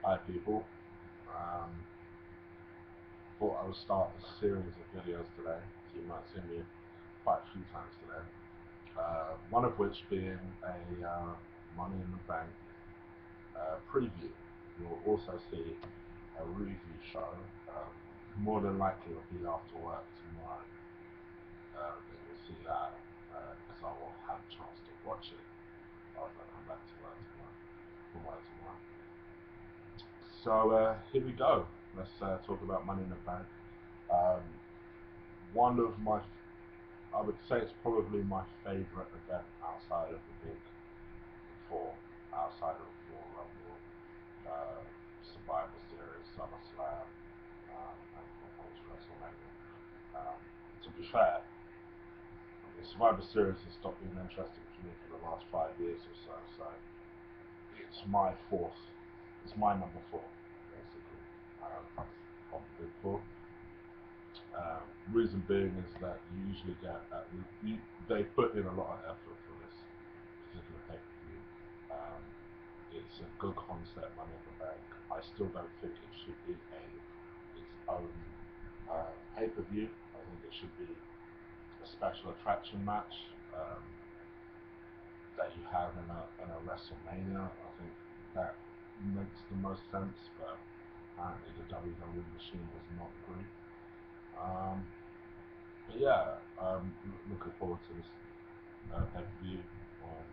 Hi people. Um, Thought I would start a series of videos today, so you might see me quite a few times today. One of which being a Money in the Bank preview. You'll also see a review show. More than likely it'll be after work tomorrow. That you'll see that because I will have a chance to watch it after I come back to work tomorrow. From work tomorrow. So here we go. Let's talk about Money in the Bank. Um, One of my, I would say it's probably my favourite event outside of the big four, outside of Royal Rumble, Survivor Series, SummerSlam, and of course WrestleMania. Um, to be fair, the Survivor Series has stopped being interesting to me for the last 5 years or so, so it's my fourth, it's my number four, basically, of the big four. Reason being is that you usually get they put in a lot of effort for this particular pay-per-view. Um, it's a good concept, Money in the Bank. I still don't think it should be its own pay-per-view. I think it should be a special attraction match that you have in a WrestleMania. I think that makes the most sense, but apparently the WWE machine does not agree. Um, But yeah, looking forward to this pay-per-view. Um,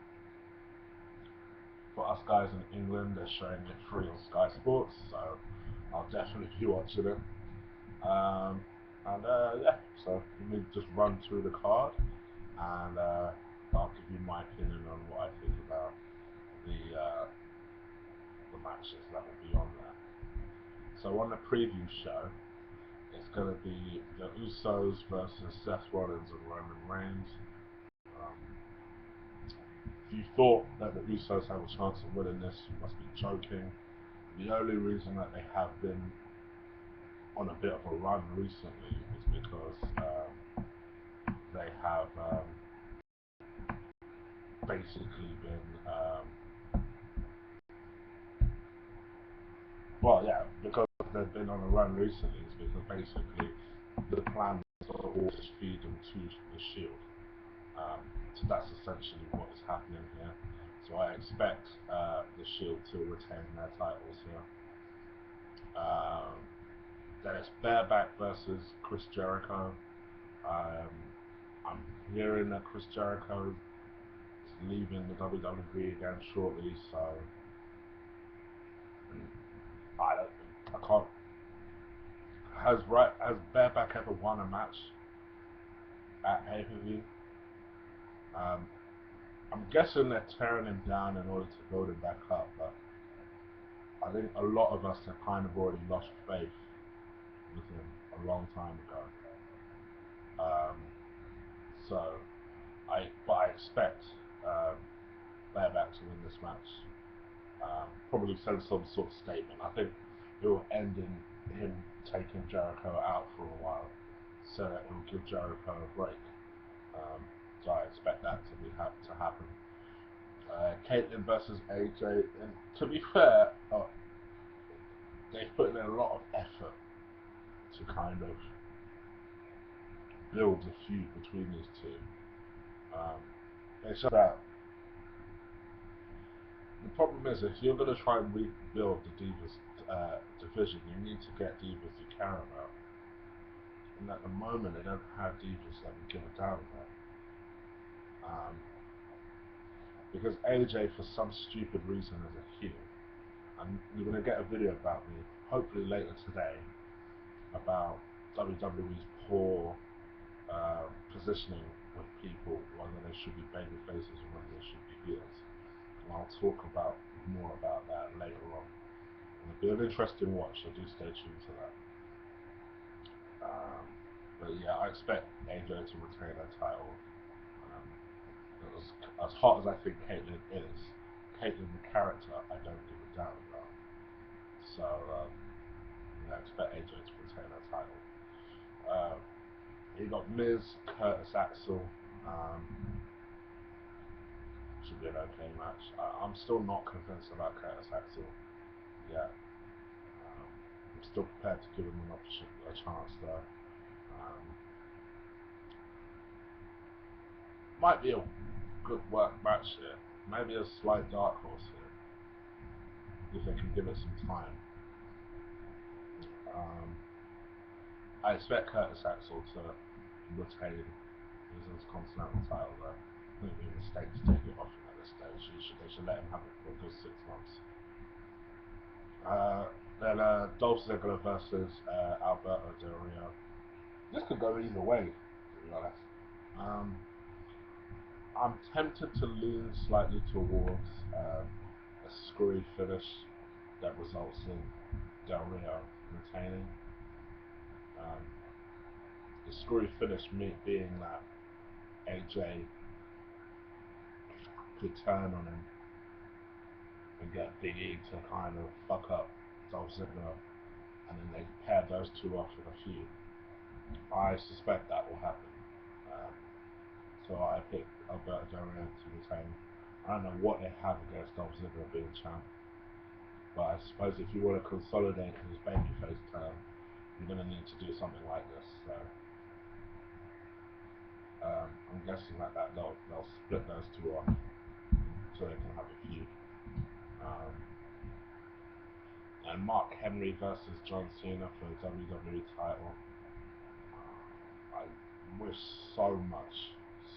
for us guys in England, they're showing it free on Sky Sports, so I'll definitely be watching it. Um, yeah, so let me just run through the card, and I'll give you my opinion on what I think about the matches that will be on there. So on the preview show, it's going to be the Usos versus Seth Rollins and Roman Reigns. Um, If you thought that the Usos have a chance of winning this, you must be joking. The only reason that they have been on a bit of a run recently is because they have basically been, because they've been on a run recently, is because basically the plan is to always feed them to the Shield. So that's essentially what is happening here. So I expect the Shield to retain their titles here. Um, then it's Bareback versus Chris Jericho. Um, I'm hearing that Chris Jericho is leaving the WWE again shortly, so I can't. Has Bareback ever won a match at pay-per-view? Um, I'm guessing they're tearing him down in order to build him back up, but I think a lot of us have kind of already lost faith with him a long time ago. Um, so I expect um, Bareback to win this match. Probably send some sort of statement. I think it will end in him taking Jericho out for a while, so that it will give Jericho a break. Um, so I expect that to happen. Caitlyn versus AJ, and to be fair, they've put in a lot of effort to kind of build a feud between these two. Um, it's just that the problem is, if you're going to try and rebuild the Divas division, you need to get Divas you care about. And at the moment, they don't have Divas that we give a damn about. Um, because AJ, for some stupid reason, is a heel. And you're going to get a video about me, hopefully later today, about WWE's poor positioning with people, whether they should be baby faces or whether they should be heels. And I'll talk about more about that later on. It'll be an interesting watch, so do stay tuned to that. Um, but yeah, I expect AJ to retain her title. Um, as hot as I think Caitlyn is, Caitlyn the character I don't give a damn about. So yeah, I expect AJ to retain her title. Uh, you got Miz, Curtis Axel. Um, should be an okay match. I'm still not convinced about Curtis Axel yet. still prepared to give him a chance there. Might be a good work match here. Maybe a slight dark horse here, if they can give it some time. I expect Curtis Axel to retain his Intercontinental title there. I think it'd be a mistake to take it off him at this stage. They should let him have it for a good 6 months. Then Dolph Ziggler versus Alberto Del Rio. This could go either way, to be honest. I'm tempted to lean slightly towards a screwy finish that results in Del Rio retaining. The screwy finish being that AJ could turn on him and get Big E to kind of fuck up Dolph Ziggler, and then they pair those two off in a feud. I suspect that will happen. So I picked Alberto Del Rio to retain. I don't know what they have against Dolph Ziggler being champ, but I suppose if you want to consolidate his babyface turn, you're going to need to do something like this. So I'm guessing that they'll split those two off so they can have a feud. And Mark Henry versus John Cena for the WWE title. I wish so much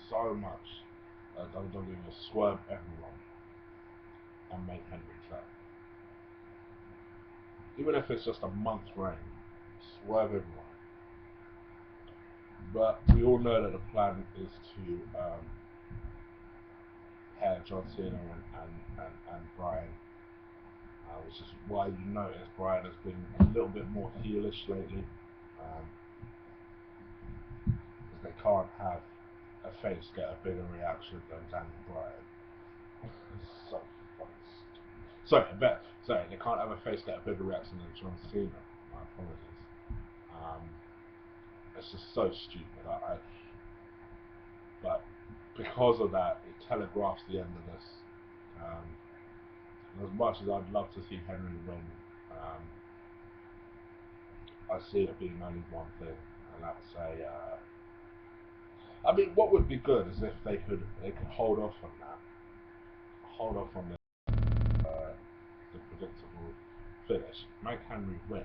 WWE will swerve everyone and make Henry champ. Even if it's just a month reign, swerve everyone. But we all know that the plan is to pair John Cena and Bryan, which is why you notice Bryan has been a little bit more heelish lately, because they can't have a face get a bigger reaction than Daniel Bryan. So fucking sorry, they can't have a face get a bigger reaction than John Cena. My apologies. It's just so stupid. But because of that, it telegraphs the end of this. As much as I'd love to see Henry win, I see it being only one thing, and that's I mean, what would be good is if they could hold off on that, hold off on the predictable finish, make Henry win,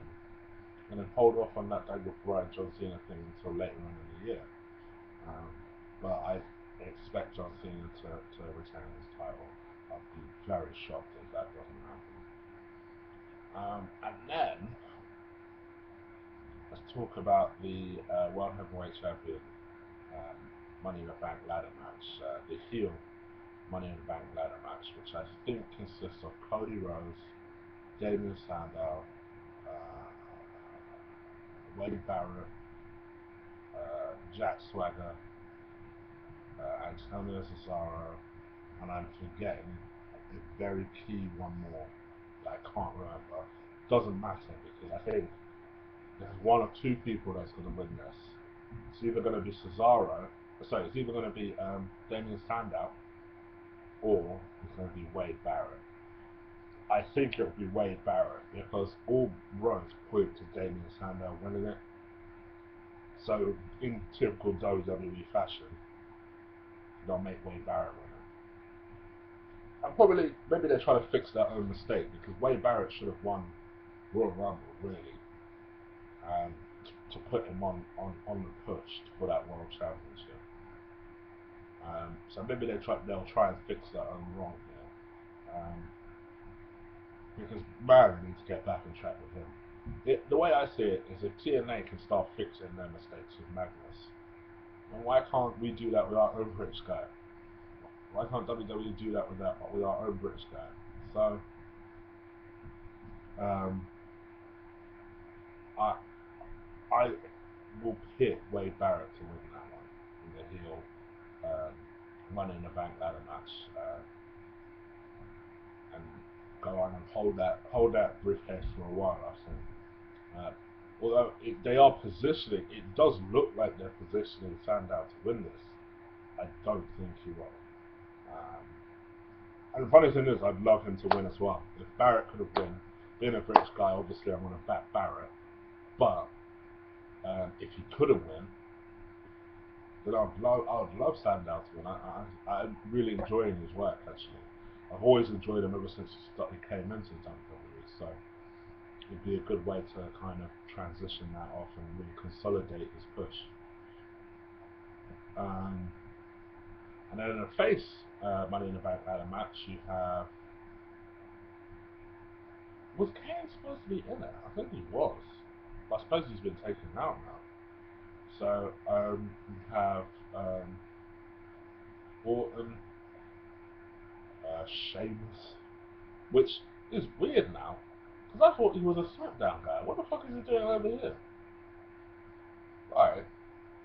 and then hold off on that Daniel Bryan John Cena thing until later on in the year. But I expect John Cena to retain his title. I'd be very shocked if that doesn't happen. And then let's talk about the World Heavyweight Champion Money in the Bank ladder match, the heel Money in the Bank ladder match, which I think consists of Cody Rhodes, Damien Sandow, Wade Barrett, Jack Swagger, Antonio Cesaro, and I'm forgetting a very key one more that I can't remember. Doesn't matter because I think there's one or two people that's going to win this. It's either going to be it's either going to be Damien Sandow, or it's going to be Wade Barrett. I think it'll be Wade Barrett because all roads point to Damien Sandow winning it. So in typical WWE fashion, they'll make Wade Barrett win it. And probably, maybe they're trying to fix their own mistake because Wade Barrett should have won Royal Rumble, really, to put him on the push for that World Championship. So maybe they'll try and fix their own wrong here. Because man needs to get back on track with him. The way I see it is if TNA can start fixing their mistakes with Magnus, then why can't we do that with our own British guy? Why can't WWE do that with our own British guy? So, I will pick Wade Barrett to win that one in the heel Money in the Bank ladder match, and go on and hold that briefcase for a while. I think. Although they are positioning, it does look like they're positioning Sandow to win this. I don't think he will. And the funny thing is, I'd love him to win as well. If Barrett could have won, being a British guy, obviously I'm going to back Barrett. But if he couldn't win, then I would love Sandow to win. I'm really enjoying his work actually. I've always enjoyed him ever since he came into WWE. So it'd be a good way to kind of transition that off and really consolidate his push. Um, and then in a face Money in the Bank ladder match, you have. Was Kane supposed to be in it? I think he was. But I suppose he's been taken out now. So you have Orton, Sheamus, which is weird now, because I thought he was a SmackDown guy. What the fuck is he doing over here? Alright,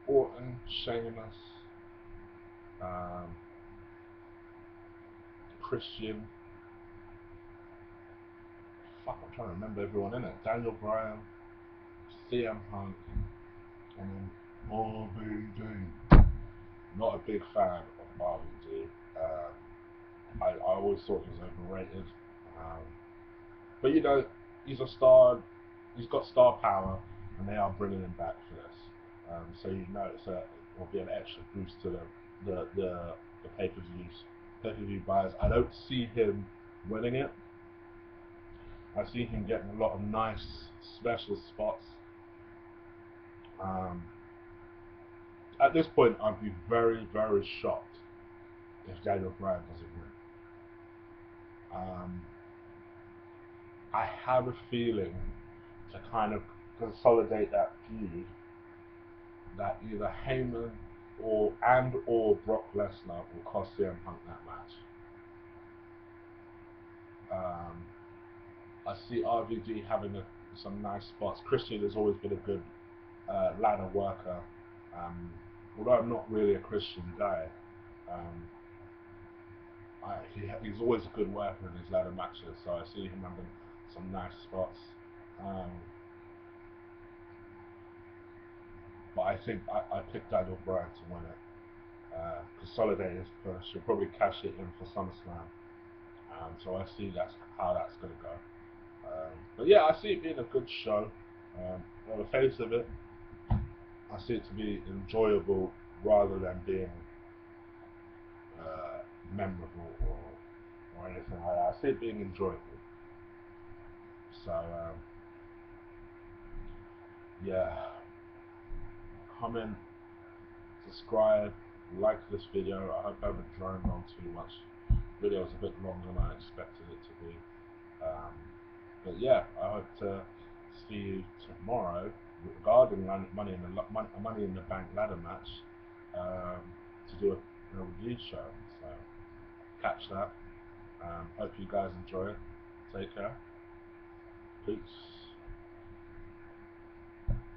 Orton, Sheamus, um, Christian. Fuck, I'm trying to remember everyone in it. Daniel Bryan, CM Punk, and then RVD. Not a big fan of RVD. I always thought he was overrated. Um, but you know, he's a star. He's got star power, and they are bringing him back for this. So you know it will be an extra boost to the pay-per-view buyers. I don't see him winning it. I see him getting a lot of nice special spots. Um, at this point, I'd be very, very shocked if Daniel Bryan doesn't win. I have a feeling to kind of consolidate that feud that either Heyman or Brock Lesnar will cost CM Punk that match. I see RVD having some nice spots. Christian has always been a good ladder worker. Although I'm not really a Christian guy, um, he's always a good worker in his ladder matches. So I see him having some nice spots. Um, but I think I picked Daniel Bryan to win it. Consolidate his push. He'll probably cash it in for SummerSlam. So I see that's how that's going to go. But yeah, I see it being a good show. On the face of it, I see it to be enjoyable rather than being memorable or anything like that. I see it being enjoyable. So yeah, comment, subscribe, like this video. I hope I haven't droned on too much. The video was a bit longer than I expected it to be. But yeah, I hope to see you tomorrow regarding Money in the Bank ladder match to do a review show. So catch that. Hope you guys enjoy it. Take care. Peace.